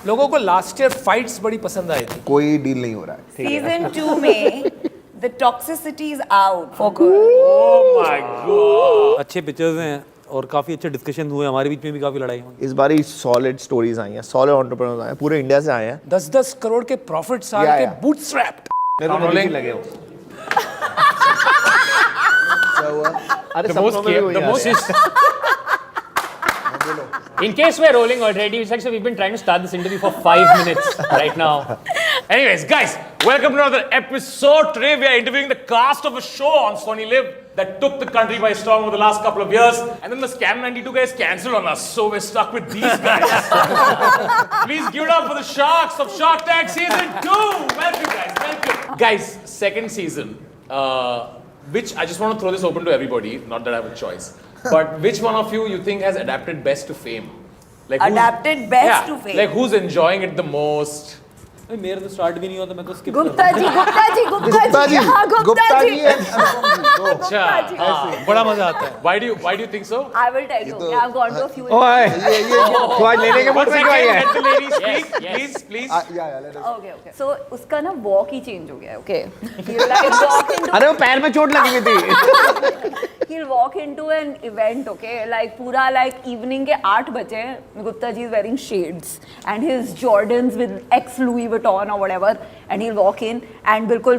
लोगों को last year fights बड़ी पसंद आई थी। कोई डील नहीं हो रहा है। सीजन 2 में the toxicity is out for good. Oh my God. अच्छे पिक्चर्स हैं और काफी अच्छे डिस्कशन हुए, हमारे बीच में भी काफी लड़ाई हुई। इस बार ही सॉलिड स्टोरीज आई हैं, सॉलिड एंटरप्रेन्योर्स आए हैं, पूरे इंडिया से आए हैं। 10-10 करोड़ के प्रॉफिट्स आ के बूटस्ट्रैप्ड। मेरे को नहीं लगे हो। अरे The most In case we're rolling already, we've been trying to start this interview for 5 minutes right now. Anyways, guys, welcome to another episode. Today we are interviewing the cast of a show on Sony Live that took the country by storm over the last couple of years. And then the Scam 92 guys cancelled on us, so we're stuck with these guys. Please give it up for the Sharks of Shark Tank Season 2. Welcome, guys. Welcome. Guys, second season, which I just want to throw this open to everybody, not that I have a choice. But which one of you think has adapted best to fame? Like Adapted best to fame. Like who's enjoying it the most? अरे मेरे तो start भी नहीं हुआ था, मैं तो skip Gupta ji, Gupta ji, Gupta ji, हाँ गुप्ता जी। अच्छा, बड़ा मजा आता है। Why do you think so? I will tell you. I've gone to a few. तो आज लेने के One मूड में क्यों आई second, है? let the ladies speak, please. Okay. So उसका ना walk ही change हो गया है. Okay. He'll like walk into. अरे वो पैर में चोट लगी हुई थी। He'll walk into an event. Okay. Like पूरा like evening के 8 बजे Gupta ji is wearing shades and his Jordans with ex Louis Vuitton or whatever, and he'll walk in and बिल्कुल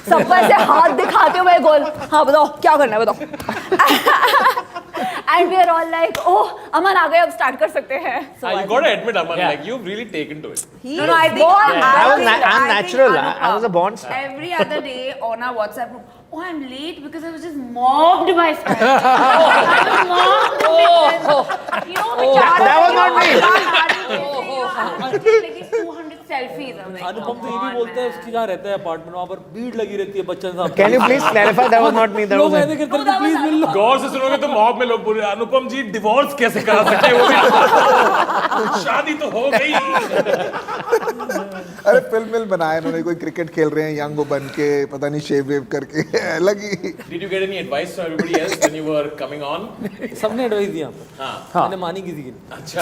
सब पर से हाथ दिखाते हुए गोल, हाँ बताओ क्या करना है बताओ। And we are all like, oh, अमन आ गए, अब start कर सकते हैं. So You gotta admit, Aman, like you've really taken to it. no, I think I'm natural. I Anupam, was a born star. Every other day on our WhatsApp group, oh, I'm late because I was just mobbed by fans. You know, That was not me. Like 200 selfies. I'm like, अनुपम तो ये भी बोलता है, उसकी जहाँ रहता है apartment, वहाँ पर भीड़ लगी रहती है बच्चन साहब। Can you please clarify that was not me? That लोग was ऐसे करते हैं, प्लीज मिल लो। गौर से सुनोगे तो मॉब में लोग बोल रहे हैं अनुपम जी डिवोर्स कैसे करा सकते हैं वो भी शादी तो हो गई। अरे फिल्म बनाया इन्होंने, कोई क्रिकेट खेल रहे हैं यंग बन के, पता नहीं शेव वेव करके अलग ही। Did you get any advice from everybody else when you were coming on? सबने एडवाइस दिया, मैंने मानी किसी की। अच्छा,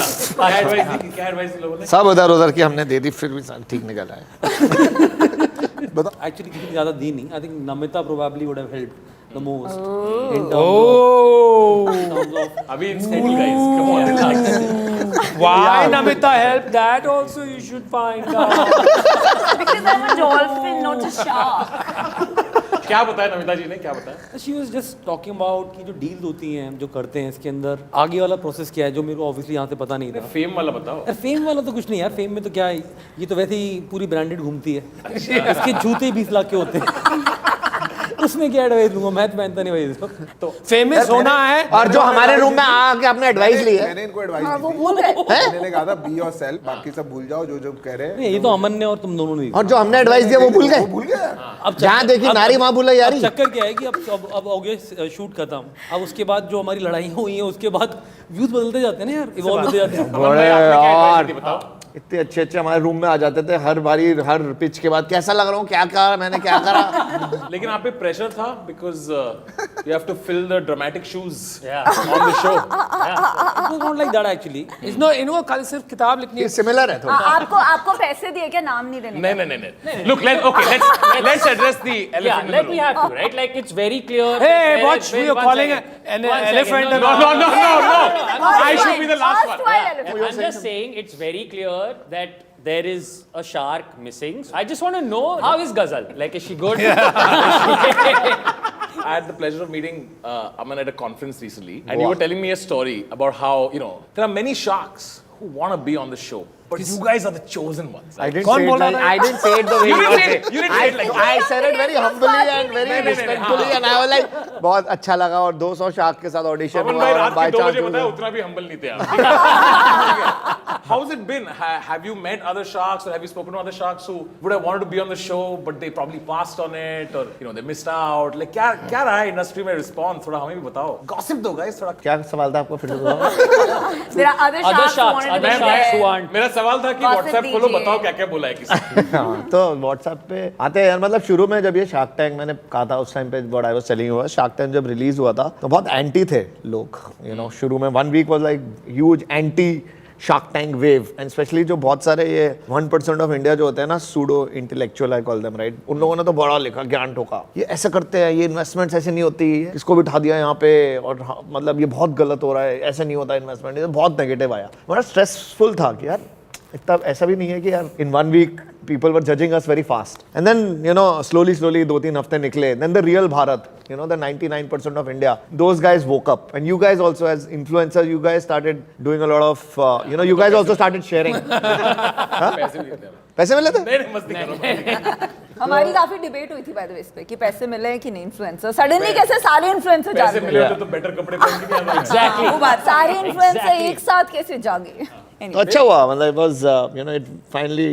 क्या एडवाइस दी लोगों ने? सब उधर उधर की हमने दे दी, फिर भी ठीक निकल आया। एक्चुअली किसी ने ज्यादा दी नहीं। I think Namita probably would have helped the most in terms of अभी in school guys, come on, relax. Why Namita help? That also you should find out. because I'm a dolphin, not a shark. क्या बताया नमिता जी ने, क्या बताया? She was just talking about कि जो deals होती हैं जो करते हैं इसके अंदर आगे वाला प्रोसेस क्या है, जो मेरे को ऑब्वियसली यहाँ से पता नहीं था। फेम वाला बताओ। यार फेम वाला तो कुछ नहीं यार, फेम में तो क्या है, ये तो वैसे ही पूरी ब्रांडेड घूमती है। इसके जूते 20 लाख के होते हैं। उसमें क्या एडवाइस दूंगा, मैं तो पहनता नहीं भाई इसको। तो फेमस होना है। और जो हमारे रूम में आके आपने एडवाइस ली है, मैंने इनको एडवाइस हाँ, दी वो थी। भूल गए। मैंने कहा था बी योरसेल्फ, बाकी सब भूल जाओ जो कह रहे हैं। ये तो अमन ने और तुम दोनों ने दी। और जो हमने एडवाइस दिया वो भूल गए। भूल गया। अब जहाँ देखी नारी वहाँ भूला यारी। अब चक्कर क्या है कि अब हो गया शूट खत्म, अब उसके बाद जो हमारी लड़ाई हुई है उसके बाद व्यूज बदलते जाते हैं ना यार, इवॉल्व होते जाते हैं। अमन भाई, आपने क्या advice दी बताओ? इतने अच्छे अच्छे हमारे रूम में आ जाते थे हर बारी, हर पिच के बाद कैसा लग रहा हूँ, क्या करा मैंने, क्या करा। लेकिन आप पे प्रेशर था because you have to fill the dramatic shoes on the show. It was not like that actually. इनको कल सिर्फ किताब लिखनी है। ये सिमिलर है थोड़ा। आपको पैसे दिए क्या, नाम नहीं देने? नहीं। Look, let's address the elephant Yeah, in the let room. me have to, right? Like it's very clear. Hey, watch who you're calling an elephant. No. I should be the last one. I'm just saying it's very clear that there is a shark missing. I just want to know, how is Ghazal? Like, is she good? I had the pleasure of meeting Aman at a conference recently, and you were telling me a story about how, there are many sharks who want to be on the show, but you guys are the chosen ones. I didn't say it the way You you didn't say said it. You didn't say it like that. I said it very humbly and very respectfully, and I was like, बहुत अच्छा लगा। और 200 shark के साथ audition अमन हुआ भाई और रात by के 2 chance बजे हुआ। बताया उतना भी humble नहीं थे आप। How's it been? Have you met other sharks, or have you spoken to other sharks who would have wanted to be on the show, but they probably passed on it, or they missed out? Like क्या रहा है industry में response, थोड़ा हमें भी बताओ। Gossip दो guys थोड़ा। क्या सवाल था आपको, फिर से बताओ। There are other sharks who wanted to be there. मेरा सवाल था कि Gossip WhatsApp खोलो, दीजिए। बताओ क्या क्या बोला है किसी। हाँ, तो व्हाट्सएप पे आते हैं यार। मतलब शुरू में जब ये शार्क टैंक, मैंने कहा था उस टाइम पे what I was telling you, shark tank जब रिलीज हुआ था तो बहुत एंटी थे लोग। शुरू में 1 week was like huge anti shark tank wave and specially जो बहुत सारे ये 1% ऑफ इंडिया जो होते हैं ना pseudo intellectual I call them right, उन लोगों ने तो बड़ा लिखा ज्ञान ठोका, ये ऐसा करते हैं, ये इन्वेस्टमेंट्स ऐसे नहीं होती, इसको बिठा दिया यहाँ पे और मतलब ये बहुत गलत हो रहा है, ऐसे नहीं होता इन्वेस्टमेंट, ये बहुत नेगेटिव आया। बड़ा स्ट्रेसफुल था कि यार इतना ऐसा भी नहीं है कि यार इन 1 week people were judging us very fast and then you know slowly 2-3 हफ्ते निकले, then the real Bharat, you know the 99% of India, those guys woke up and you guys also as influencers you guys started doing a lot of you know you guys also started sharing पैसे मिले थे? नहीं मस्ती करो। हमारी काफी debate हुई थी बाय द वे इस पे कि पैसे मिले हैं कि नहीं इन्फ्लुएंसर, सडनली कैसे सारे इन्फ्लुएंसर पैसे जागे, मिले तो बेटर कपड़े पहन के नहीं आना। Exactly. वो बात सारे इन्फ्लुएंसर एक साथ कैसे जागे। तो अच्छा हुआ, मतलब it was you know it finally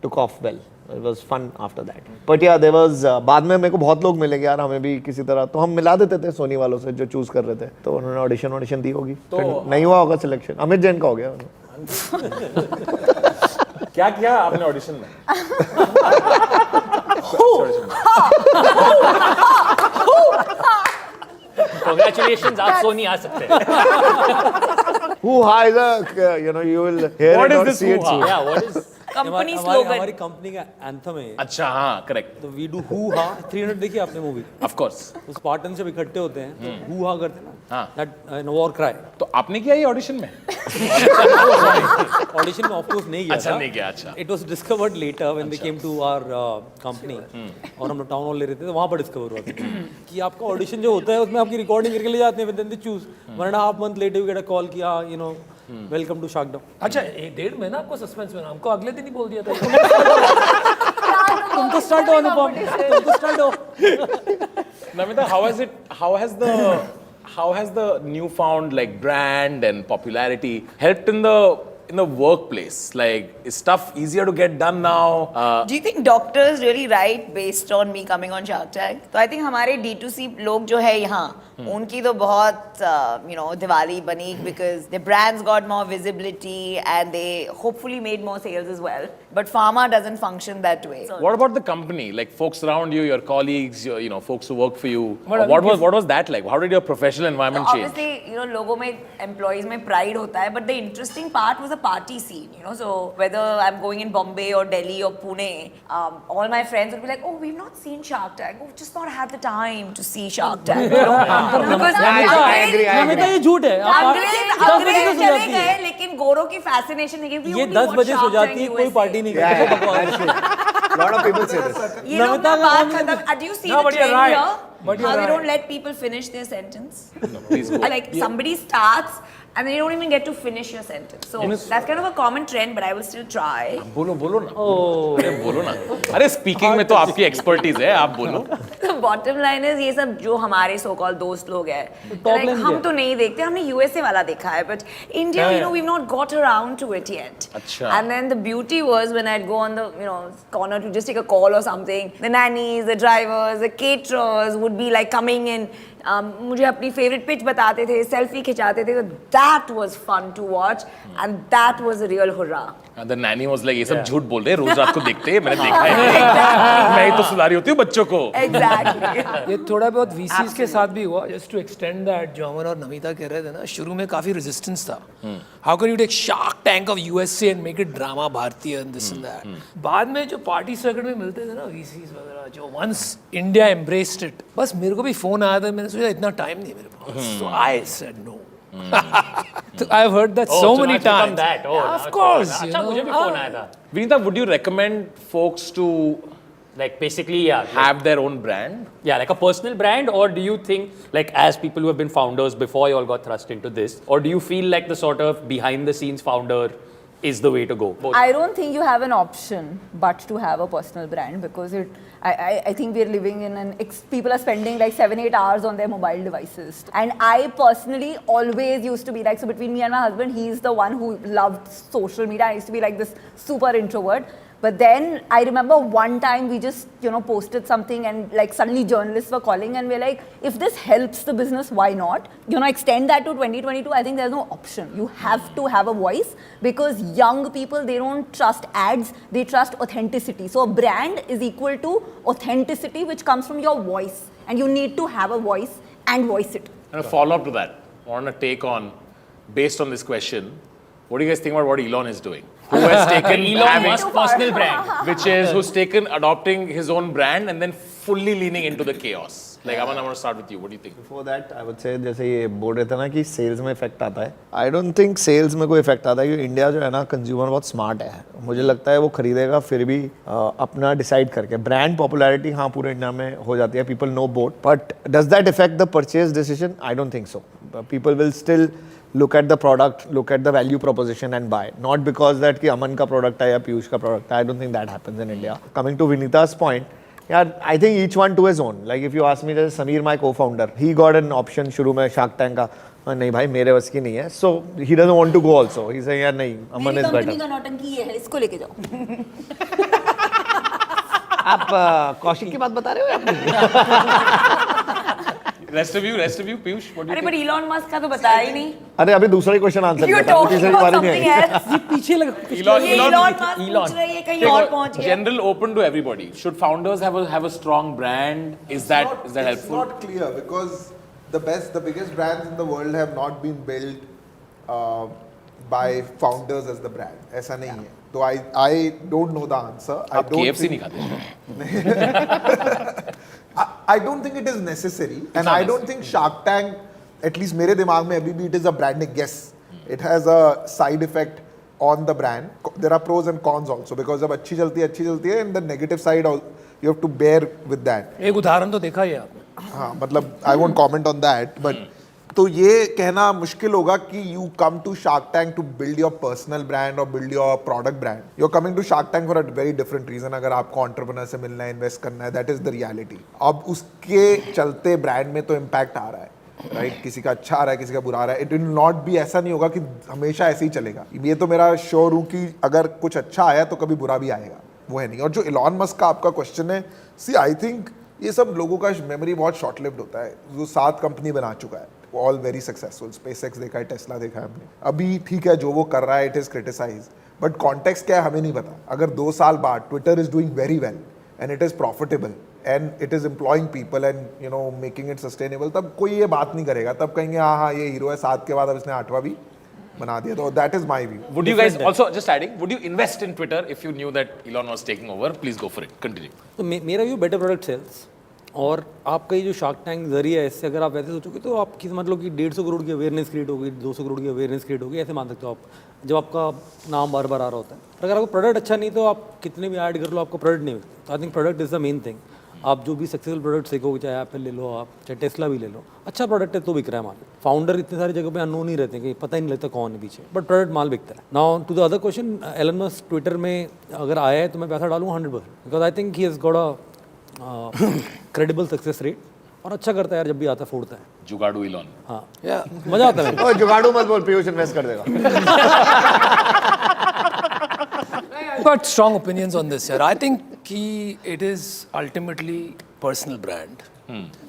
took off well, it was fun after that, but yeah there was बाद में मेरे को बहुत लोग मिले कि यार हमें भी किसी तरह, तो हम मिला देते थे सोनी वालों से जो चूज कर रहे थे, तो उन्होंने ऑडिशन दी होगी, तो नहीं हुआ होगा सिलेक्शन, अमित जैन का हो गया। क्या किया आपने ऑडिशन में? Congratulations, आप सोनी आ सकते हैं। Who ha is a you know you will hear What it is or this see it hoo-ha? soon. Yeah, what is company हमारी स्लोगन कंपनी का एंथम है, अच्छा हाँ करेक्ट, तो वी डू हु हा। 300 देखी आपने मूवी? Of course. उस पार्टन जब इकट्ठे होते हैं तो हु हा करते हैं ना, हाँ। That war cry. तो आपने किया ये ऑडिशन में? ऑडिशन में ऑफ कोर्स नहीं किया अच्छा था। नहीं किया, अच्छा। It was discovered later when they came to our company और हम लोग टाउन हॉल ले रहे थे, तो वहां पर डिस्कवर हुआ था कि आपका ऑडिशन जो होता है उसमें आपकी रिकॉर्डिंग करके ले जाते हैं, then they choose 1.5 month later you get a call कि हाँ you know welcome to shark down. अच्छा 1.5 महीना आपको सस्पेंस में, हमको अगले दिन ही बोल दिया था। तुम तो स्टार्ट हो अनुपम, तुम तो स्टार्ट हो। Namita, how has the newfound like brand and popularity helped in the workplace? Like, is stuff easier to get done now? Do you think doctors really write based on me coming on Shark Tank? तो I think हमारे D2C लोग जो है यहाँ उनकी तो बहुत you know Diwali बनी because their brands got more visibility and they hopefully made more sales as well. But pharma doesn't function that way. So What about the company? Like folks around you, your colleagues, your, you know, folks who work for you. But What was that like? How did your professional environment change? obviously, you know, लोगों में employees में pride होता है, but the interesting part was the party scene. You know, so whether I'm going in Bombay or Delhi or Pune, all my friends would be like, "Oh, we've not seen Shark Tank. We've just not had the time to see Shark Tank." You know? Because I agree. Namita ये झूठ है। आप अंग्रेज 10 बजे से सो चले जाती है, गए, लेकिन गोरों की fascination है कि ये 10 बजे सो जाती है, कोई पार्टी नहीं Yeah, करती। yeah, that's it. Lot of people say this. ये लोग नमिता ना का बात हम- खत्म. Do you see No, the but you're trend right. here? But you're How they right. don't let people finish their sentence. Please go. Like somebody starts and they don't even get to finish your sentence. So that's kind of a common trend, but I will still try. बोलो ना। अरे बोलो ना। अरे speaking में तो आपकी expertise है, आप बोलो। The bottom line is ये सब जो हमारे so called दोस्त लोग हैं, top like, line हम क्या? तो नहीं देखते, हमने USA वाला देखा है, but India, you know, we've not got around to it yet. अच्छा। And then the beauty was when I'd go on the, you know, corner to just take a call or something, the nannies, the drivers, the caterers would be like coming in. मुझे अपनी favorite pitch बताते थे, selfie खिंचाते थे, so that was fun to watch and that was a real hurrah. The nanny was like, ये सब झूठ बोल रहे हैं, रोज रात को देखते हैं, मैंने देखा है। मैं ही तो सुला रही होती हूँ बच्चों को। Exactly. ये थोड़ा बहुत VCs के साथ भी हुआ, just to extend that, जो अमन और नमिता कह रहे थे ना, शुरू में काफी resistance था. How can you take Shark Tank of USA and make it drama भारतीय and this and that? बाद में जो party circuit में मिलते थे ना VCs वगैरह, जो once India embraced it, बस मेरे को भी phone आया था, मैंने सोचा इतना time नहीं मेरे पास, so I said no. So I've heard that so so many now it's become times. that. Oh, Yeah, now of it's course. become You that. अच्छा, know. मुझे भी phone आया था. Vinita, would you recommend folks to Like basically, yeah. have their own brand? Yeah, like a personal brand, or do you think, like as people who have been founders before you all got thrust into this, or do you feel like the sort of behind the scenes founder is the way to go? Both. I don't think you have an option but to have a personal brand because I think we're living in people are spending like 7-8 hours on their mobile devices. And I personally always used to be like, so between me and my husband, he's the one who loved social media. I used to be like this super introvert. But then I remember one time we just, you know, posted something and like suddenly journalists were calling and we're like, if this helps the business, why not? You know, extend that to 2022. I think there's no option. You have to have a voice because young people, they don't trust ads, they trust authenticity. So a brand is equal to authenticity, which comes from your voice. And you need to have a voice and voice it. And a follow up to that, I want to take on, based on this question, What do you guys think about what Elon is doing? Who has taken Elon Musk personal brand. which is who's taken adopting his own brand and then fully leaning into the chaos. Like Aman, I want to start with you. What do you think? Before that, I would say जैसे ये बोल रहे थे ना कि sales में effect आता है. I don't think सेल्स में कोई इफेक्ट आता है क्योंकि इंडिया जो है ना कंज्यूमर बहुत स्मार्ट है. मुझे लगता है वो खरीदेगा फिर भी अपना डिसाइड करके. ब्रांड पॉपुलैरिटी हाँ पूरे इंडिया में हो जाती है. People know boat, but does that effect the purchase decision? I don't think so. People will still look at the product, look at the value proposition and buy. Not because that कि अमन का product है या पीयूष का product है. I don't think that happens in India. Coming to Vinita's point, yeah, I think each one to his own. Like if you ask me, जैसे Sameer my co-founder, he got an option शुरू में Shark Tank का. नहीं भाई मेरे बस की नहीं है. So he doesn't want to go also. He's saying यार नहीं, अमन is better. कंपनी का नौटंकी ये है, इसको लेके जाओ. आप कौशिक की बात बता रहे हो या Rest of you, Piyush, what do you अरे think? पर इलॉन मस्क का तो बताया ही नहीं. अरे अभी दूसरा ही क्वेश्चन आंसर You किया were था. talking तीसरी about बारी नहीं something आई. else. ये पीछे लगा. ये इलॉन मस्क पूछ रहे हैं कहीं और पहुंच गया. General open to everybody. Should founders have a strong brand? Is that It's helpful? not clear because the biggest brands in the world have not been built by founders as the brand. ऐसा नहीं है. तो I don't know the answer. आप KFC नहीं खाते? I don't think it is necessary, and I don't think Shark Tank, at least मेरे दिमाग में अभी भी it is a branding. Yes, it has a side effect on the brand. There are pros and cons also because जब अच्छी चलती है, and the negative side you have to bear with that. एक उदाहरण तो देखा ही है आपने. हाँ मतलब I won't comment on that, but तो ये कहना मुश्किल होगा कि you come to Shark Tank to build your personal brand or build your product brand. You're coming to Shark Tank for a very different reason. अगर आपको entrepreneur से मिलना है, invest करना है, that is the reality. अब उसके चलते brand में तो impact आ रहा है. राइट किसी का अच्छा आ रहा है, किसी का बुरा आ रहा है. इट विल नॉट बी, ऐसा नहीं होगा कि हमेशा ऐसे ही चलेगा. ये तो मेरा श्योर हूँ कि अगर कुछ अच्छा आया तो कभी बुरा भी आएगा, वो है नहीं. और जो इलॉन मस्क का आपका क्वेश्चन है, सी आई थिंक ये सब लोगों का मेमोरी बहुत शॉर्ट लिव्ड होता है. जो 7 कंपनी बना चुका है, ऑल वेरी सक्सेसफुल. स्पेसएक्स देखा है, टेस्ला देखा है हमने. अभी ठीक है जो वो कर रहा है, it is criticise, but context क्या है हमें नहीं पता. अगर 2 साल बाद Twitter is doing very well and it is profitable and it is employing people and making it sustainable, तब कोई ये बात नहीं करेगा. तब कहेंगे हाँ ये हीरो है, 7 के बाद अब इसने 8वां भी बना दिया. तो that is my view. Would you guys also, just adding, would you invest in Twitter if you knew that Elon was taking over? Please go for it. Continue. तो मेरा व्यू बेटर प्रोडक्ट सेल्स. और आपका ये जो shark tank जरिए है, इससे अगर आप वैसे सोचोगे तो आपकी समझ लो कि 150 करोड़ की अवेयरनेस क्रिएट होगी, 200 करोड़ की अवेयरनेस क्रिएट होगी, ऐसे मान सकते हो आप, जब आपका नाम बार बार आ रहा होता है. पर अगर आपको प्रोडक्ट अच्छा नहीं तो आप कितने भी ऐड कर लो, आपको प्रोडक्ट नहीं मिलता. तो I think product is the main thing. आप जो भी सक्सेसफुल प्रोडक्ट सीखोगे, चाहे एप्पल ले लो आप, चाहे टेस्ला भी ले लो, अच्छा प्रोडक्ट है तो बिक रहा है माल. फाउंडर इतने सारी जगह पे अननोन ही रहते हैं कि पता ही नहीं लगता कौन है पीछे, बट प्रोडक्ट माल बिकता है. Now to the other question, Elon Musk Twitter में अगर आया है तो मैं पैसा डालूँ 100%, because I think he has got a credible success rate. और अच्छा करता है यार, जब भी आता है फोड़ता है. जुगाड़ू Elon. हाँ मजा आता है. ओए जुगाड़ू मत बोल, पीयूष इन्वेस्ट कर देगा. I've got strong opinions on this here. I think it is ultimately personal brand.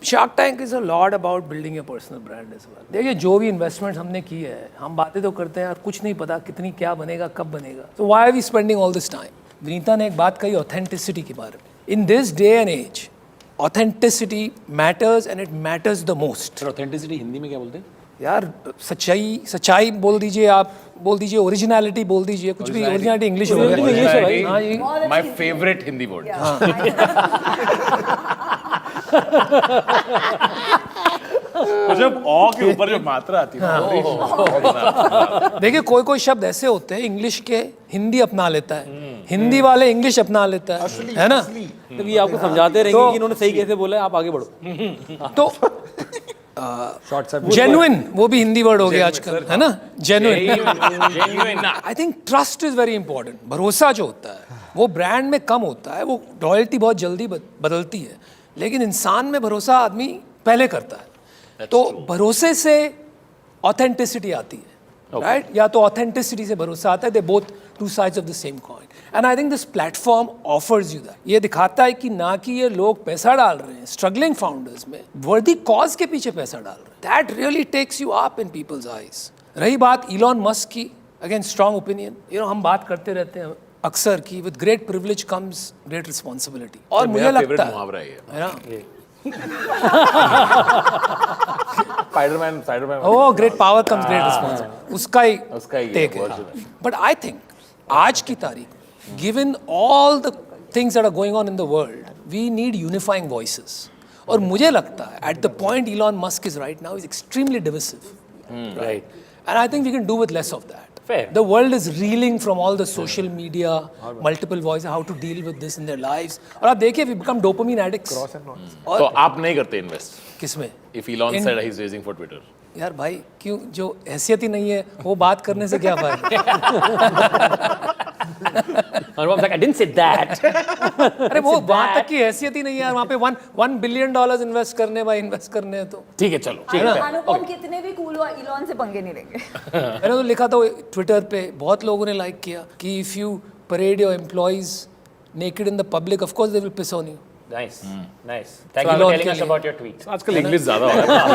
Shark Tank is a lot about building your personal brand as well. देखिए जो भी इन्वेस्टमेंट हमने की है, हम बातें तो करते हैं यार, कुछ नहीं पता कितनी क्या बनेगा, कब बनेगा. So why are we spending all this time? Vinita ने एक बात कही ऑथेंटिसिटी के बारे में. In this day and age, authenticity matters and it matters the most. Sir, authenticity Hindi में क्या बोलते हैं? यार सच्चाई बोल दीजिए, आप बोल दीजिए, ओरिजिनलिटी बोल दीजिए, कुछ भी. ओरिजिनलिटी इंग्लिश हो गया. इंग्लिश है भाई. हाँ जी. My favorite Hindi word. जब ओ के ऊपर जो मात्रा आती है ना, देखिए कोई शब्द ऐसे होते हैं इंग्लिश के हिंदी अपना लेता है, हिंदी वाले इंग्लिश अपना लेता है ना. तो ये आपको समझाते रहेंगे कि इन्होंने सही कैसे बोला है, आप आगे बढ़ो. तो जेन्युइन वो भी हिंदी वर्ड हो गया आजकल, है ना. Genuine. I think trust is very important. भरोसा जो होता है वो ब्रांड में कम होता है, वो लॉयल्टी बहुत जल्दी बदलती है, लेकिन इंसान में भरोसा आदमी पहले करता है. तो भरोसे से ऑथेंटिसिटी आती है, राइट? या तो ऑथेंटिसिटी से भरोसा आता है. They both two sides of the same coin. And I think this platform offers you that. ये दिखाता है कि ना कि ये लोग पैसा डाल रहे हैं स्ट्रगलिंग फाउंडर्स में, वर्दी कॉज के पीछे पैसा डाल रहे हैं. That really takes you up in people's eyes. रही बात इलॉन मस्क की, अगेन स्ट्रॉन्ग ओपिनियन. हम बात करते रहते हैं अक्सर कि with great privilege comes great responsibility. और मुझे लगता है ना Spider-Man. Oh, great power comes great responsibility. उसका ही take है. version है. But I think आज की तारीख, given all the things that are going on in the world, we need unifying voices. और मुझे लगता है at the point Elon Musk is right now is extremely divisive. Right. And I think we can do with less of that. Fair. The world is reeling from all the social media, multiple voices, how to deal with this in their lives. और आप देखिए, we become dopamine addicts. तो आप नहीं करते invest किसमें? if Elon In- said he's raising for Twitter. यार भाई, क्यों जो हैसियत ही नहीं है वो बात करने से क्या फायदा? Anupam's like, I didn't say that. अरे वो वहाँ तक की हैसियत ही नहीं है यार, वहाँ पे $1 billion इन्वेस्ट करने हैं तो ठीक है चलो ठीक है अनुपम कितने भी कूल हो, इलॉन से पंगे नहीं लेंगे. मैंने तो लिखा था ट्विटर पे, बहुत लोगों ने लाइक किया कि if you parade your employees naked in the public of course they will piss on you. Nice. Nice. Thank you for Elon telling के us लिए. about your tweets. आजकल इंग्लिश ज्यादा हो रहा है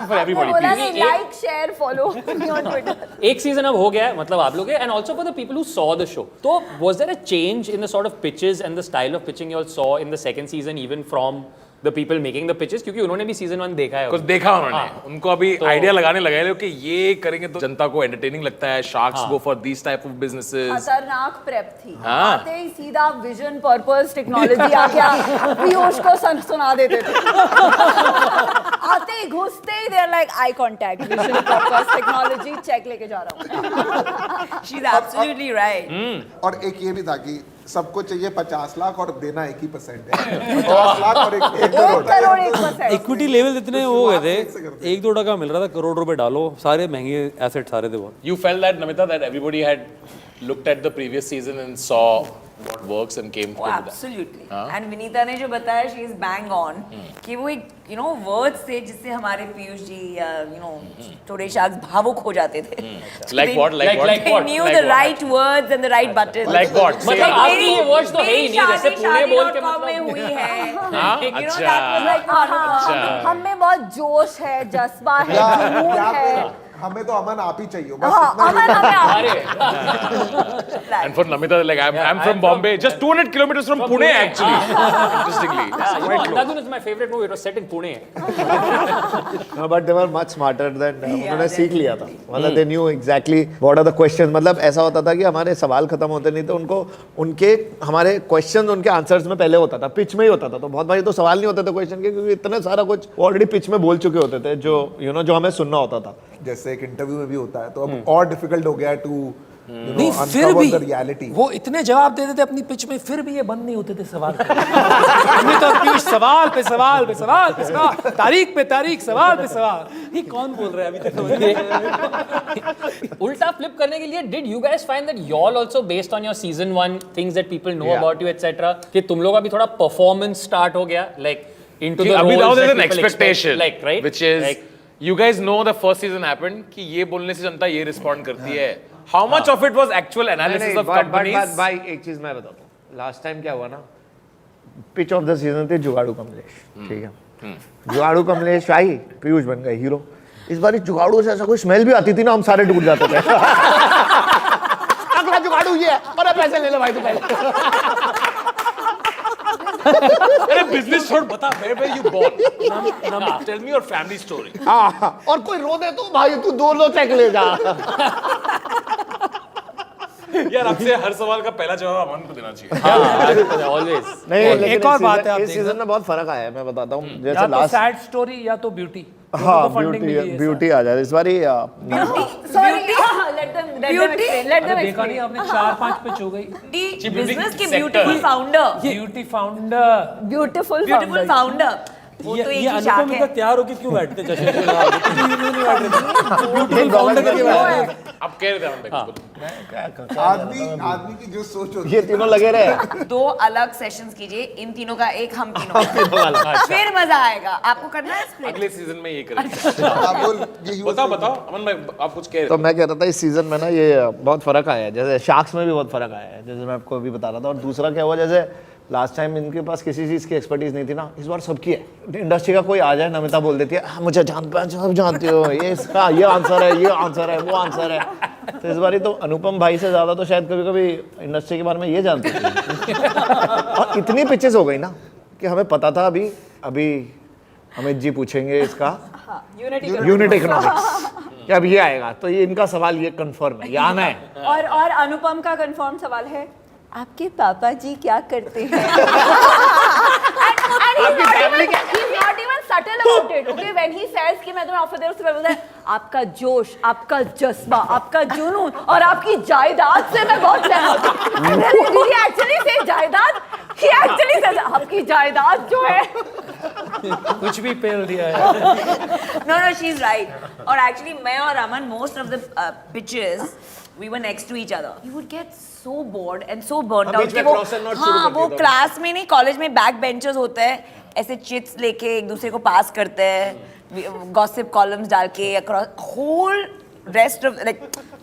for everybody बोला please. नहीं, like share follow me on Twitter. एक सीजन अब हो गया है, मतलब आप लोग हैं, and also for the people who saw the show. तो was there a change in the sort of pitches and the style of pitching you all saw in the second season, even from the people making the pitches? क्योंकि उन्होंने भी season 1 देखा है. कुछ देखा उन्होंने उनको अभी आइडिया लगाने लगा है कि ये करेंगे तो जनता को एंटरटेनिंग लगता है. Sharks go for these type of businesses. खतरनाक प्रेप थी. हाँ. आते ही सीधा विजन पर्पस टेक्नोलॉजी आ गया, पीयूष को सुना देते थे. आते ही घुसते ही there like I contact, vision purpose technology check लेके जा रहा हूँ. She's absolutely right. और एक ये भी था कि सबको चाहिए 50 लाख और देना 1% है. 50 लाख और 1 करोड़. 1 करोड़ 1%. इक्विटी लेवल इतने हो गए शुरुआत से थे, करते 1-2 टका मिल रहा था, करोड़ रुपए डालो, सारे महंगे एसेट सारे थे बहुत. You felt that, Namita, that everybody had looked at the previous season and saw what works and came Oh, with that. absolutely. And Vinita ने जो बताया, she is bang on. कि वो एक words थे जिससे हमारे पीयूष जी या थोड़े शार्क्स भावुक हो जाते थे. Like what? Like what? They knew the right words and the right buttons. Like what? Say मतलब it. आपकी ये words तो है ही नहीं, जैसे पुणे बोल के शादी.com में मतलब. हुई है. हाँ, You know, अच्छा. that was like अच्छा. हम में बहुत जोश है, जज्बा है, जुनून या है. फिर हमें तो अमन आप ही चाहिए बस. हाँ, इतना अमन हमें And for Namita, like I'm from Bombay, just 200 kilometers from Pune actually. Interestingly. You know, Andhadhun is my favorite movie. It was set in Pune. No, but they were much smarter than उन्होंने सीख लिया था. मतलब they knew exactly what are the questions. मतलब ऐसा होता था कि हमारे सवाल खत्म होते नहीं तो उनको उनके हमारे क्वेश्चन उनके आंसर्स में पहले होता था, पिच में ही होता था. तो बहुत बारी तो सवाल नहीं होते थे क्वेश्चन के, क्योंकि इतना सारा कुछ ऑलरेडी पिच में बोल चुके होते थे जो जो हमें सुनना होता था. जैसे एक इंटरव्यू में भी होता है तो अब और डिफिकल्ट हो गया है टू नहीं, फिर भी वो इतने जवाब देते थे अपनी पिच में, फिर भी ये बंद नहीं होते थे सवाल. हमें तो पीयूष सवाल पे सवाल पे सवाल पे सवाल, तारीख पे तारीख, सवाल पे सवाल. ये कौन बोल रहा है अभी तक समझ नहीं. उल्टा फ्लिप करने के लिए, did you guys find that y'all also based on your season 1 things that people know about you etc. कि तुम लोग अभी थोड़ा performance start हो गया, like into the Abhi now roles there's that an people expectation, expect, like, right? which is like, you guys know the first season happened कि ये बोलने से जनता ये respond करती है. How much of it was actual analysis of companies? भाई एक चीज मैं बताता हूँ. लास्ट टाइम क्या हुआ ना, पिच ऑफ द सीजन थी जुगाड़ू कमलेश. ठीक है, जुगाड़ू कमलेश आई, पीयूष बन गए हीरो. इस बार जुगाड़ू से ऐसा कोई स्मेल भी आती थी ना, हम सारे टूट जाते थे. अगला जुगाड़ू ये है, अरे पैसे ले ले भाई तू पहले. अरे business छोड़, बता where you born? Tell me your family story. हाँ, और कोई रो दे तो भाई तू 2 लो चेक ले जा. यार अब से हर सवाल का पहला जवाब अमन को देना चाहिए. always. नहीं, एक लेकिन और इस बात सीजन- है, आप इस देखना. सीजन में बहुत फर्क आया है, मैं बताता हूँ. या जैसे तो लास्ट सैड स्टोरी या तो ब्यूटी. हाँ ब्यूटी आ जाए इस बारी. Sorry, let them explain. Let them देखा नहीं explain. आपने 4-5 पिच हो गई. बिजनेस के sector. Beautiful founder. Beauty founder. Beautiful beautiful founder. Founder. वो तो एक ये ही शाख अनुपम इतना है. तैयार होके क्यों बैठते चश्मे पे लगा के? किसी भी नहीं बैठते थे. ब्यूटीफुल फाउंडर करके बैठते. अब कह रहे थे हम आदमी की जो सोच होती ये तीनों लगे रहे. 2 अलग सेशंस कीजिए, इन तीनों का एक, हम तीनों का. फिर मजा आएगा. आपको करना है स्प्लिट. अगले सीजन में ये करेंगे. है. आप बोल यही बताओ बताओ अमन भाई, आप कुछ कह रहे तो मैं कह रहा था इस सीजन में ना ये बहुत फर्क आया है. जैसे शार्क्स में भी बहुत फर्क आया है, जैसे मैं आपको अभी बता रहा था. और दूसरा क्या हुआ, जैसे लास्ट टाइम इनके पास किसी चीज़ की एक्सपर्टीज नहीं थी ना, इस बार सबकी है. इंडस्ट्री का कोई आ जाए, नमिता बोल देती है हाँ, मुझे सब जानते हो, ये इसका ये आंसर है, ये आंसर है, वो आंसर है. तो इस बार तो अनुपम भाई से ज़्यादा तो शायद कभी कभी इंडस्ट्री के बारे में ये जानते थे. और इतनी पिचेस हो गई ना कि हमें पता था अभी अमित जी पूछेंगे इसका यूनिट यूनिट इकोनॉमिक्स कि अब ये आएगा, तो ये इनका सवाल ये कंफर्म है, ये आना है। और अनुपम का कंफर्म सवाल है, आपके पापा जी क्या करते हैं? He's not even subtle about it. Okay, when he says कि मैं तुम्हें ऑफर दे रहा हूँ, उससे पहले बोलता है आपका जोश, आपका जज्बा, आपका जुनून और आपकी जायदाद से मैं बहुत सहमत हूँ। And then did he actually say जायदाद? He actually says आपकी जायदाद जो है। कुछ भी पेल दिया है। No, she's right. और actually मैं और Aman, most of the pitches, we were next to each other. You would get so bored and so burnt out कि वो हाँ वो क्लास में नहीं कॉलेज में बैक बेंचर्स होते हैं, ऐसे चिट्स लेके एक दूसरे को पास करते हैं, गॉसिप कॉलम्स डाल के across whole rest of like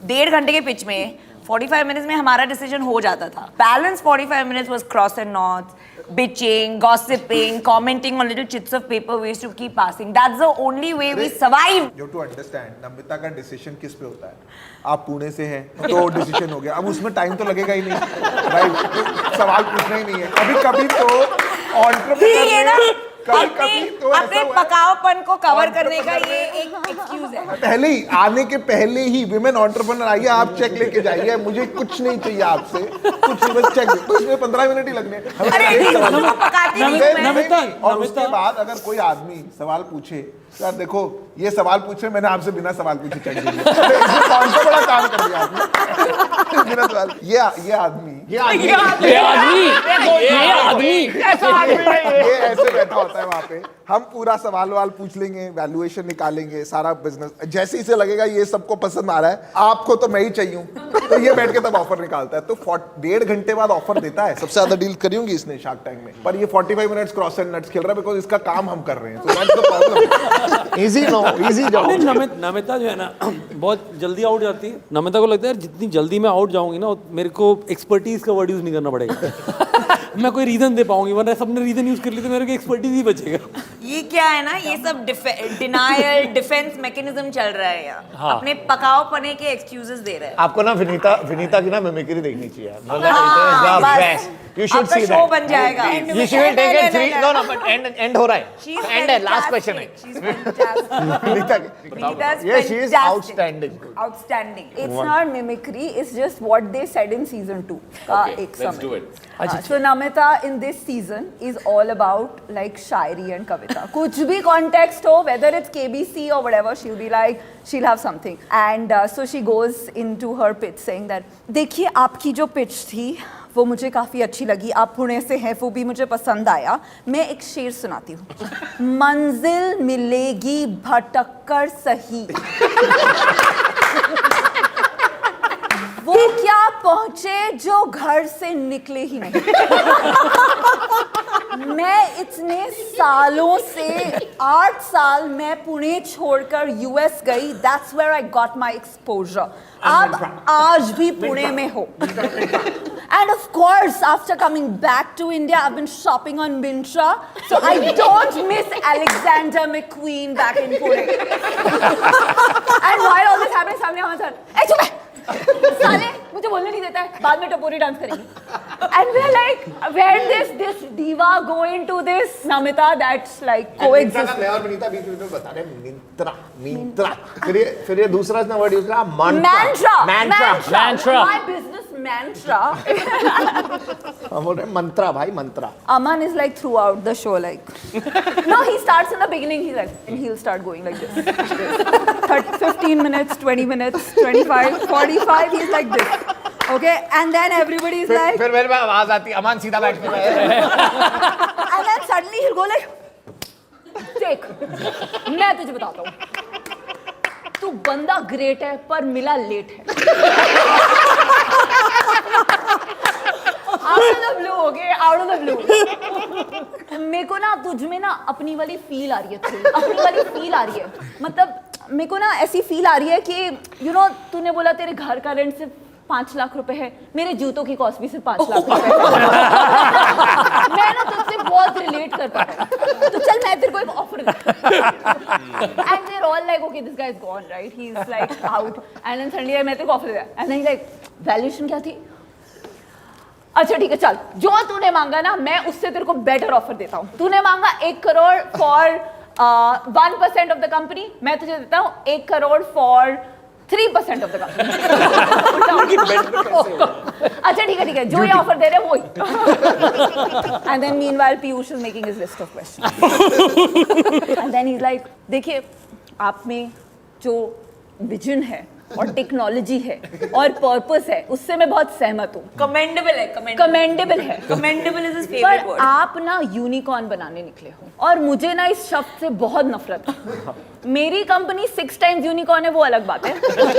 1.5 घंटे के पिच में 45 मिनट्स में हमारा डिसीजन हो जाता था. Balance 45 minutes was cross and noughts, bitching, gossiping, commenting on little chits of paper we used to keep passing. That's the only way we survived. You have to understand, Namita का decision किस पे होता है? आप पुणे से हैं तो डिसीजन हो गया. अब उसमें टाइम तो लगेगा ही नहीं, राइट? तो सवाल पूछना ही नहीं है. कभी-कभी तो एंटरप्रेन्योर कभी तो अपने पकाओपन को कवर करने का ये एक एक्सक्यूज है. पहले ही आने के पहले ही विमेन एंटरप्रेन्योर आइए, आप चेक लेके जाइए, मुझे कुछ नहीं चाहिए आपसे, कुछ नहीं, बस चेक. तो इसमें 15 मिनट ही लगने. और उसके बाद अगर कोई आदमी सवाल पूछे, यार देखो ये सवाल पूछे, मैंने आपसे बिना सवाल पूछे चेक दिया, कौन सा बड़ा काम कर दिया आपने बिना सवाल. ये ऐसे बैठा होता है वहाँ पे. हम पूरा सवाल पूछ लेंगे, वैल्यूएशन निकालेंगे, सारा बिजनेस. जैसे इसे लगेगा ये सबको पसंद आ रहा है, आपको तो मैं ही चाहिए हूँ, तो ये बैठ के तब ऑफर निकालता है. तो 1.5 घंटे बाद ऑफर देता है. सबसे ज्यादा डील करी होंगी इसने शार्क टैंक में, पर ये 45 मिनट्स क्रॉस एंड नट्स खेल रहा है, बिकॉज इसका काम हम कर रहे हैं. So that's the problem. Easy job. Namita जो है ना बहुत जल्दी आउट जाती है. नमिता को लगता है जितनी जल्दी मैं आउट जाऊंगी ना, मेरे को एक्सपर्टीज का वर्ड यूज नहीं करना पड़ेगा. मैं कोई रीजन दे पाऊंगी, वरना सबने रीजन यूज कर लिया तो मेरे को एक्सपर्टीज ही बचेगा. ये क्या है ना, ये सब डिनायल डिफेंस मैकेनिज्म चल रहा है यहाँ. हाँ. अपने पकाओ पने के एक्सक्यूजेस दे रहे हैं. आपको ना विनीता की ना मिमिक्री देखनी चाहिए. You should see शो बन जाएगा. You should take it 3. No, but end हो रहा है. End है, last question है. Yeah, she is outstanding. Outstanding. It's not mimicry, it's just what they said in season 2. Okay, let's do it. So Namita in this season is all about like Shayari and कविता. कुछ भी context हो, whether it's KBC or whatever, she'll be like, she'll have something. And so she goes into her pitch saying that, देखिए आपकी जो pitch थी वो मुझे काफ़ी अच्छी लगी, आप पुणे से हैं वो भी मुझे पसंद आया. मैं एक शेर सुनाती हूँ. मंजिल मिलेगी भटक कर सही, वो क्या पहुंचे जो घर से निकले ही नहीं. मैं इतने सालों से 8 साल मैं पुणे छोड़कर यूएस गई. That's where I got my exposure. आप आज भी पुणे में हो. And of course, after coming back to India, I've been shopping on Myntra, so I don't miss Alexander McQueen back in Pune. And while all this happening, सामने हमारे sir, ए चुप है, साले मुझे बोलने नहीं देता है, बाद में टपोरी डांस करेंगे. And we're like, where this diva go into this Namita that's like coexist. मैं और विनीता बीच में बता रहे मिंत्रा. फिर ये दूसरा ना वर्ड यूज करा, mantra. My business mantra. हम बोल रहे हैं मंत्रा भाई, मंत्रा. Aman is like throughout the show like, no, he starts in the beginning, he's like, and he'll start going like this. 15 minutes, 20 minutes, 25, 45, he's like this. Okay, and then everybody is like, फिर मेरे पास आवाज आती है, अमान सीधा बैठने में. and then suddenly he'll go like, देख मैं तुझे बताता हूँ, तू बंदा ग्रेट है पर मिला लेट है. Out of the blue, okay? Out of the blue. मेरे को ना तुझ में ना अपनी वाली फील आ रही है, अपनी वाली फील आ रही है. मतलब मेरे को ना ऐसी फील आ रही है कि you know, तूने बोला तेरे घर का रेंट सिर्फ 5 लाख रुपए है, मेरे जूतों की कॉस्ट भी सिर्फ 5 लाख रुपए है. मैं ना तुझसे बहुत रिलेट कर पाता हूँ, तो चल मैं तेरे को एक offer. And they're all like, okay, this guy is gone, right? He's like out. And then suddenly मैं तेरे को ऑफर दे दिया. And then he's like, valuation क्या थी? अच्छा ठीक है, चल जो तूने मांगा ना, मैं उससे तेरे को बेटर ऑफर देता हूँ. तूने मांगा 1 crore for 1% of the company, मैं तुझे देता हूँ 1 crore for 3% of the company. अच्छा ठीक है, जो ये ऑफर दे रहे हैं वही। And then meanwhile Piyush is making his list of questions and then he is like, देखिए आप में जो विजन है और टेक्नोलॉजी है और पर्पस है उससे मैं बहुत सहमत हूँ, Commendable है, कमेंडेबल है, Commendable is his favorite पर word. आप ना यूनिकॉर्न बनाने निकले हो और मुझे ना इस शब्द से बहुत नफरत है। मेरी कंपनी 6 टाइम्स यूनिकॉर्न है वो अलग बात है, पर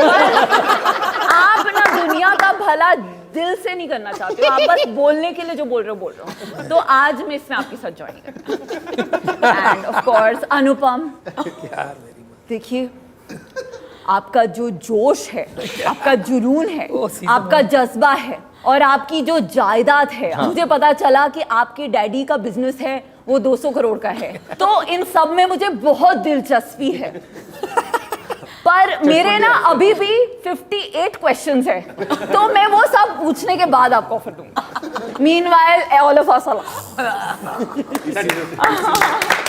आप ना दुनिया का भला दिल से नहीं करना चाहते हो, आप बस बोलने के लिए जो बोल रहे हो तो आज मैं इसमें आपकी साथ ज्वाइन करती हूँ। एंड ऑफ कोर्स अनुपम, देखिए आपका जो जोश है, आपका जुनून है, आपका जज्बा है और आपकी जो जायदाद है, मुझे पता चला कि आपके डैडी का बिजनेस है वो 200 करोड़ का है, तो इन सब में मुझे बहुत दिलचस्पी है। पर मेरे ना अभी भी 58 क्वेश्चंस है, तो मैं वो सब पूछने के बाद आपको ऑफर दूंगा। Meanwhile all of us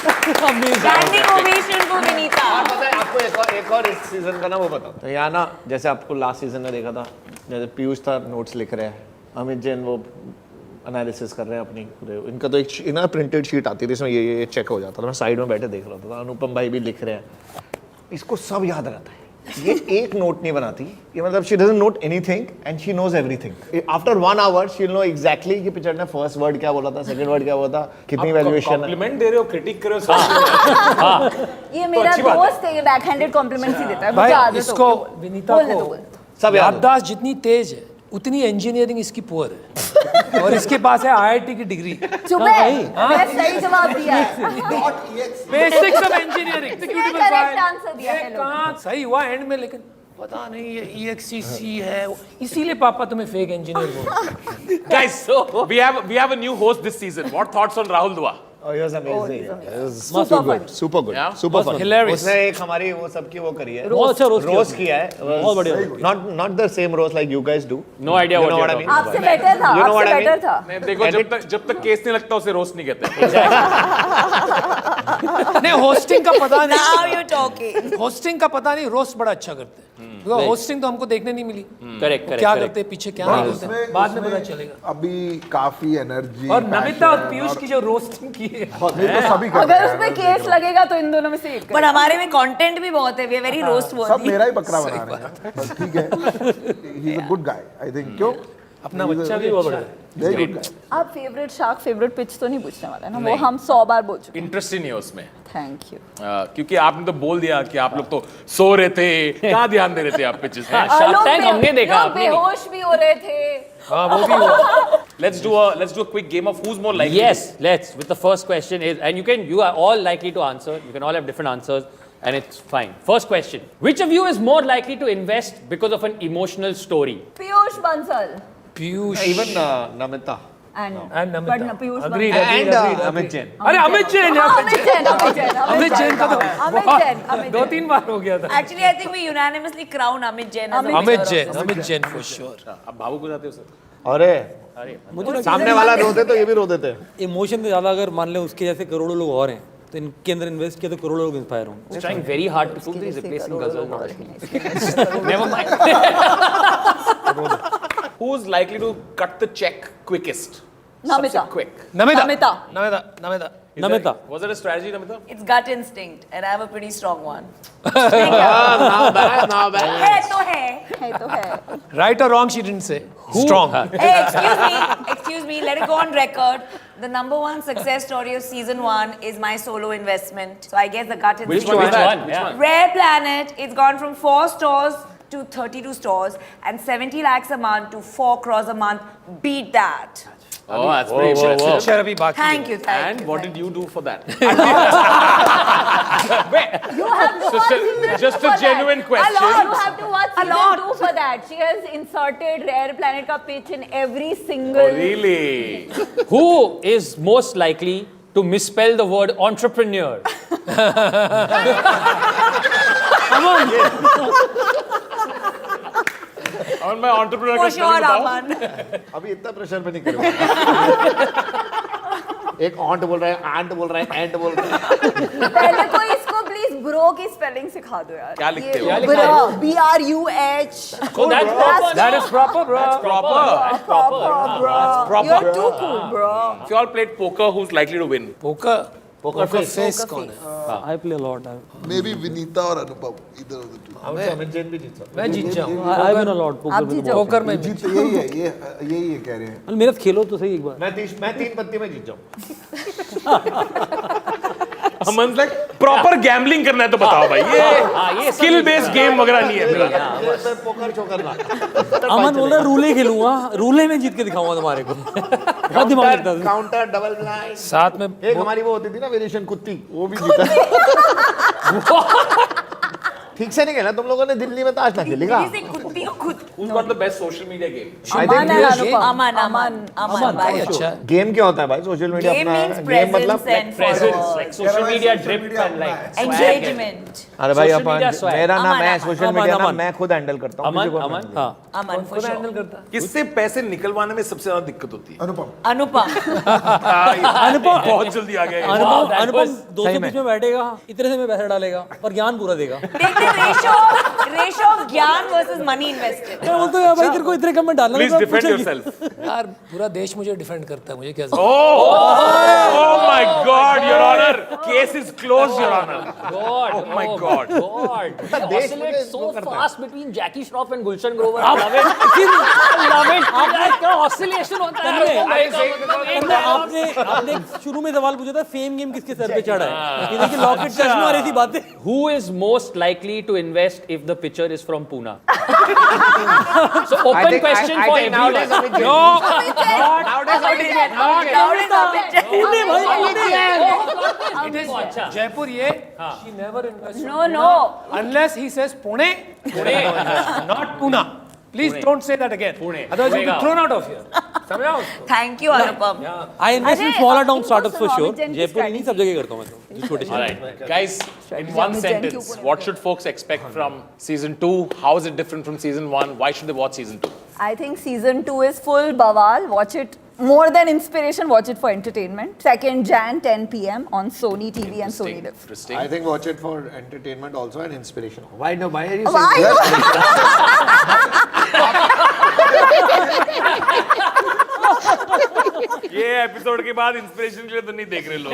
Standing ovation for Vinita. पता है आपको एक और इस सीजन का ना वो बताओ, तो यहाँ ना जैसे आपको लास्ट सीजन में देखा था, जैसे पीयूष था नोट्स लिख रहे हैं, अमित जैन वो एनालिसिस कर रहे हैं अपनी पूरे, इनका तो एक ना प्रिंटेड शीट आती थी इसमें ये चेक हो जाता था, मैं साइड में बैठे देख रहा था, अनुपम भाई भी लिख रहे हैं, इसको सब याद रहता है, ये एक नोट नहीं बनाती, ये मतलब she doesn't note anything and she knows everything. After 1 hour she will know exactly कि पिक्चर ने फर्स्ट वर्ड क्या बोला था, सेकंड वर्ड क्या बोला था, कितनी वैल्यूएशन है। कॉम्प्लीमेंट दे रहे हो, क्रिटिक कर रहे हो। ये मेरा दोस्त है, ये बैकहैंडेड कॉम्प्लीमेंट्स ही देता है, मुझे भाई आदत इसको हो गई। विनीता बोलने को दो, सब याद याददाश्त जितनी तेज है उतनी इंजीनियरिंग इसकी पुअर है और इसके पास है IIT की डिग्री। चुप है, मैं सही जवाब दिया है। Basics of engineering correct answer दिया है लोगों ने। कहाँ सही हुआ एंड में, लेकिन पता नहीं ये EXCC है, इसीलिए पापा तुम्हें फेक इंजीनियर बोल। Guys, so we have a new host this season. What thoughts on Rahul Dua? Oh, he was amazing. Super fun. Super good. Yeah? Super fun. Hilarious. उसने एक हमारी वो सबकी वो करी है, बहुत अच्छा रोस्ट किया है, बहुत बढ़िया। not the same roast like you guys do. No idea You what know you're what I talking mean? आपसे बेटर था, You know what आपसे I mean? बेटर था। नहीं, देखो जब तक केस नहीं लगता उसे रोस्ट नहीं कहते। नहीं होस्टिंग का पता Now नहीं, you're talking. होस्टिंग का पता नहीं, रोस्ट बड़ा अच्छा करते हैं। होस्टिंग तो हमको देखने नहीं मिली, Correct, क्या correct. करते हैं पीछे, क्या नहीं करते हैं, बाद में पता चलेगा। अभी काफी एनर्जी और नमिता और पीयूष की जो रोस्टिंग की है, तो सभी कर अगर उसमें केस लगेगा तो इन दोनों में से एक पर हमारे में कंटेंट भी बहुत है, we are very roast सब worthy. मेरा ही बकरा बना रहे हैं, बस ठीक है, he is a good guy I think, क्यों अपना बच्चा भी अच्छा है। Very good guy. आप फेवरेट शार्क फेवरेट पिच तो नहीं पूछने वाला है ना, वो हम 100 बार बोल चुके हैं। इंटरेस्ट ही नहीं है उसमें, थैंक यू। क्योंकि आपने तो बोल दिया कि आप लोग तो सो रहे थे, कहाँ ध्यान दे रहे थे आप पिचेस में। Shark Tank हमने देखा, लोग आपने नहीं। बेहोश भी हो रहे थे। हाँ वो भी हुआ। Let's do a quick game of who's more likely. Yes, let's. With the first question is, and you are all likely to answer. You can all have different answers, and it's fine. First question: which of you is more likely to invest because of an emotional story? Piyush Bansal Piyush Even Namita. And and but Namita Piyush agreed, Bansal. agreed, And agreed, Amit agreed. Jain. अरे अमित जैन, अमित जैन अमित जैन का तो अमित 2-3 बार हो गया था। Actually, I think we unanimously crown Amit Jain as Amit Jain for sure। अब भावुक हो जाते हो सर। अरे मुझे लगता सामने वाला रो दे तो ये भी रो देते हैं। है इमोशन से ज्यादा अगर मान लें उसके जैसे करोड़ों लोग और हैं तो इनके अंदर इन्वेस्ट किया तो करोड़ों लोग इंस्पायर होंगे। He's trying very hard to prove that he's replacing Ghazal. Never mind. Who's likely to cut the check quickest? Namita. सबसे quick. Namita Namita. Namita Namita Namita Was it a strategy, Namita? It's gut instinct, and I have a pretty strong one. Now bad. है तो है. है तो है। right or wrong she didn't say strong। Hey, excuse me, let it go on record. The #1 success story of season 1 is my solo investment. So I guess the gut instinct. Which one is that? Which one? Rare Planet, it's gone from 4 stores to 32 stores and 70 lakhs a month to 4 crores a month. Beat that. Oh, that's pretty impressive. चल अभी बाकी Thank you, thank And you. what did you do for that? You have to watch season just 2 a for genuine that. question. You have to watch season 2 for that. She has inserted Rare Planet का pitch in every single. Oh, really? Who is most likely to misspell the word entrepreneur? और मैं entrepreneur For का sure, spelling बताऊं? Aman. अभी इतना pressure पे नहीं करूँगा। एक ऑन्ट बोल रहा है, आंट बोल रहा है, एंट बोल रहा है। पहले कोई इसको प्लीज ब्रो की स्पेलिंग सिखा दो यार। क्या लिखते हो? Bro, BRUH। So that's proper. That is proper, bro. Proper. That's proper. Bro. You're too cool, bro. If you all played poker, who's likely to win? Poker face कौन है? I play a lot. May be Vinita और अनुपम, either of the two. Amit Jain भी जीत सकता मैं जीत जाऊँ। I win a lot. आप जीत जाओ। Poker में जीत यही है, यही है कह रहे हैं। मेरे साथ खेलो तो सही एक बार। मैं 3 पत्ती में जीत जाऊँ। अमन लाइक प्रॉपर गैम्बलिंग करना है तो बताओ भाई, ये स्किल बेस्ड गेम वगैरह नहीं है मेरा। पोकर चोकर ना। अमन बोल रहा है रूले खेलूंगा, रूले में जीत के दिखाऊंगा तुम्हारे को। बहुत दिमाग लगता है। Counter double blind. साथ में एक हमारी वो होती थी ना वेरिएशन कुत्ती, वो भी जीता। ठीक से नहीं खेला तुम लोगों ने, दिल्ली में ताश ना खेलेगा। Who's got the best social media game? अमन है, अनुपम। Aman. भाई अच्छा है। गेम क्या होता है भाई सोशल मीडिया Game अपना? means गेम मतलब presence and Presence, followers. like social media drip and like Engagement. अरे भाई social media अपन swag. मेरा ना, मैं अमन, सोशल अमन, मीडिया ना अमन। मैं खुद हैंडल करता हूँ। अमन, मुझे कोई अमन। हाँ। Aman for sure. करता है। किससे पैसे निकलवाने में सबसे ज्यादा दिक्कत होती है? अनुपम। Anupam. अनुपम बहुत जल्दी आ गया। अनुपम 220 में बैठेगा, इतने से में पैसा डालेगा और ज्ञान पूरा देगा। Take the ratio of Gyan versus money invested. मैं बोलता हूँ यार भाई तेरे को इतने कम में डालना Please है, तो defend पूछेगी। yourself. यार पूरा देश मुझे डिफेंड करता है, मुझे क्या Oh my God, Your Honor. Case is closed, Your Honor. God. Oh my God. God. They देश oscillate मुझे so वो करता है। fast between Jackie Shroff and Gulshan Grover. I love it. I love it. आपका क्या oscillation होता है? तन्मय, भाई का मतलब एक आपने शुरू में सवाल पूछा था फेम गेम किसके सर पे चढ़ा है? ये देखिए लॉकेट चश्मा और ऐसी बातें। Who is most likely to invest if the pitcher is from Pune? So open question for everyone. Pune भाई It is अच्छा। जयपुर ये she never invests in No, Pune no. unless he says Pune, not Pune. Please don't say that again. Pune. Otherwise you'll be Pune. thrown out of here. समझा उसको? Thank you, Anupam. I invest in अरे, smaller town इनको startups for सुनो, sure. Amit Jain की जयपुर ही नहीं, सब जगह करता हूँ मैं तो, जो छोटे All right, guys, in one sentence, what should folks expect from season 2? How is it different from season 1? Why should they watch season 2? I think season 2 is full bawal. Watch it more than inspiration. Watch it for entertainment. 2nd Jan 10 p.m. on Sony TV and Sony Live. Interesting. I think watch it for entertainment also and inspiration. Why no? Why are you Why? saying that? ये episode के बाद inspiration के लिए तो नहीं देख रहे लोग।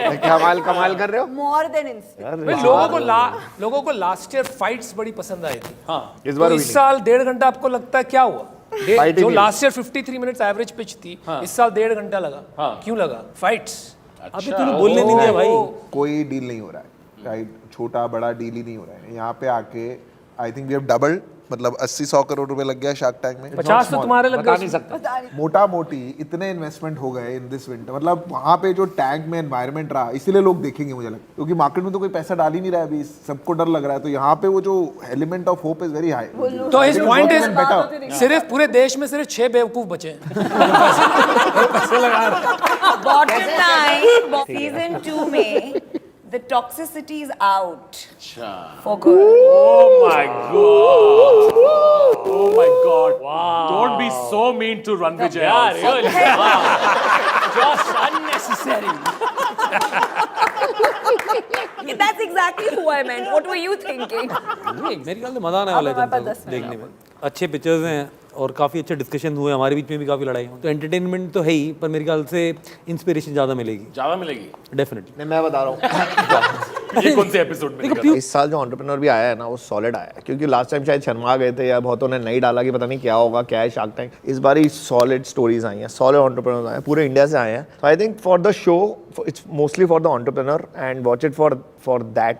कमाल कर रहे हो? More than inspiration. भाई लोगों को लास्ट ईयर फाइट्स बड़ी पसंद आई थी। इस तो बार इस साल 1.5 घंटा आपको लगता है क्या हुआ? Fight ही जो नहीं। Last year 53 minutes average pitch थी, इस साल 1.5 घंटा लगा। क्यों लगा? फाइट्स। अभी तूने बोलने नहीं दिया भाई। कोई डील नहीं हो रहा है, राइट? छोटा बड़ा डील ही नहीं हो रहा है यहाँ पे आके। I think we have doubled, मतलब 80-100 करोड़ रुपए लग गया शार्क टैंक में। 50 तो तुम्हारे लग बता गए। नहीं सकता। मोटा मोटी इतने इन्वेस्टमेंट हो गए इन दिस विंटर, मतलब वहाँ पे जो टैंक में एनवायरनमेंट रहा, इसीलिए लोग देखेंगे मुझे लगता है, क्योंकि मार्केट में तो कोई पैसा डाल ही नहीं रहा है अभी, सबको डर लग रहा है। तो यहाँ पे वो जो element of hope is very high. तो हिज पॉइंट इज बेटर। सिर्फ पूरे देश में सिर्फ 6 बेवकूफ बचे हैं। पैसे लगा रहे हैं। Bottom line, season 2 में the toxicity is out for good. Oh my God. Oh my God. Wow. Don't be so mean to Ranvir Jaya. Yeah, also. really. Just unnecessary. That's exactly who I meant. What were you thinking? मेरे ख्याल से मजा आने वाला है हमारे पास जनता 10 को देखने में। अच्छे पिक्चर्स हैं और काफ़ी अच्छे डिस्कशन हुए, हमारे बीच में भी काफ़ी लड़ाई हुई। तो एंटरटेनमेंट तो है ही, पर मेरे ख्याल से इंस्पिरेशन ज़्यादा मिलेगी ज्यादा मिलेगी। डेफिनेटली। नहीं, मैं बता रहा हूँ। ये कौन से एपिसोड में निकला? इस साल जो एंटरप्रेन्योर भी आया है ना, वो सॉलिड आया है, क्योंकि लास्ट टाइम शायद शर्मा गए थे या बहुतों ने नहीं डाला कि पता नहीं क्या होगा, क्या है शार्क टैंक। इस बार ही सॉलिड स्टोरीज आई हैं, सॉलिड एंटरप्रेन्योर्स आए हैं, पूरे इंडिया से आए हैं। तो I think for the show it's mostly for the entrepreneur and watch it for that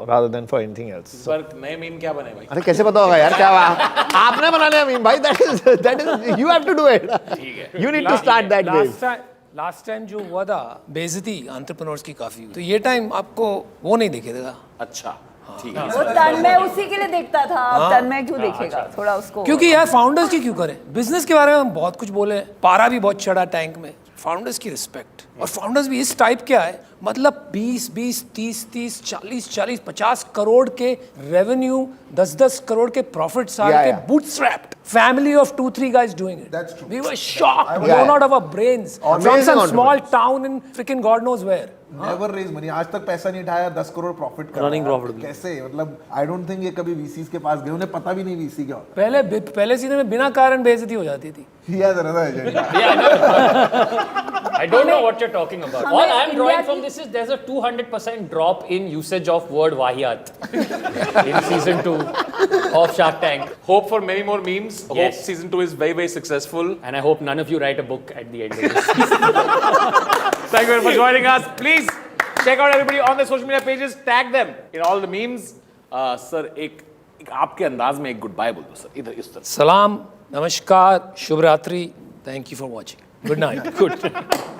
rather than for anything else. इस बार नए मीम क्या बने भाई? अरे कैसे पता होगा यार क्या हुआ? आपने बनाने हैं मीम भाई, that is you have to do it. ठीक है। You need to start that way. Last time जो हुआ था बेइज्जती एंटरप्रेन्योर्स की काफी हुई। तो ये टाइम आपको वो नहीं दिखेगा, अच्छा, ठीक है। वो तन्मय उसी के लिए देखता था, अब तन्मय क्यों देखेगा? थोड़ा उसको क्योंकि यार फाउंडर्स की क्यों करें? बिजनेस के बारे में हम बहुत कुछ बोले, पारा भी बहुत चढ़ा टैंक में। फाउंडर्स की रिस्पेक्ट, और फाउंडर्स भी इस टाइप के आए, मतलब 20, 30, 40, 50 करोड़ के रेवेन्यू, 10 करोड़ के प्रॉफिट साल Yeah, के yeah. bootstrapped family of 2-3 guys doing it. That's true. We were shocked, was- blown out of our brains from Amazing some small entrepreneurs. town in freaking God knows where. Never raise money, आज तक पैसा नहीं उठाया, 10 crore profit कर Running रहा है। profitable. कैसे, मतलब आई डोंट थिंक ये कभी वीसीस के पास गए, उन्हें पता भी नहीं वीसी क्या होता पहले सीजन में बिना कारण बेइज्जती हो जाती थी. है। He has another agenda. I don't know what you're talking about. All हमें I'm drawing India from की- this is there's a 200% drop in usage of word wahiyat in season 2 of Shark Tank. Hope for many more memes. Yes. Hope season 2 is very, very successful. And I hope none of you write a book at the end of this. Thank you very much for joining us. Please check out everybody on their social media pages. Tag them in all the memes. Sir, एक आपके अंदाज में एक good bye बोल दो sir, इधर इस तरफ. Salam, namaskar, shubh ratri. Thank you for watching. Good night. Good.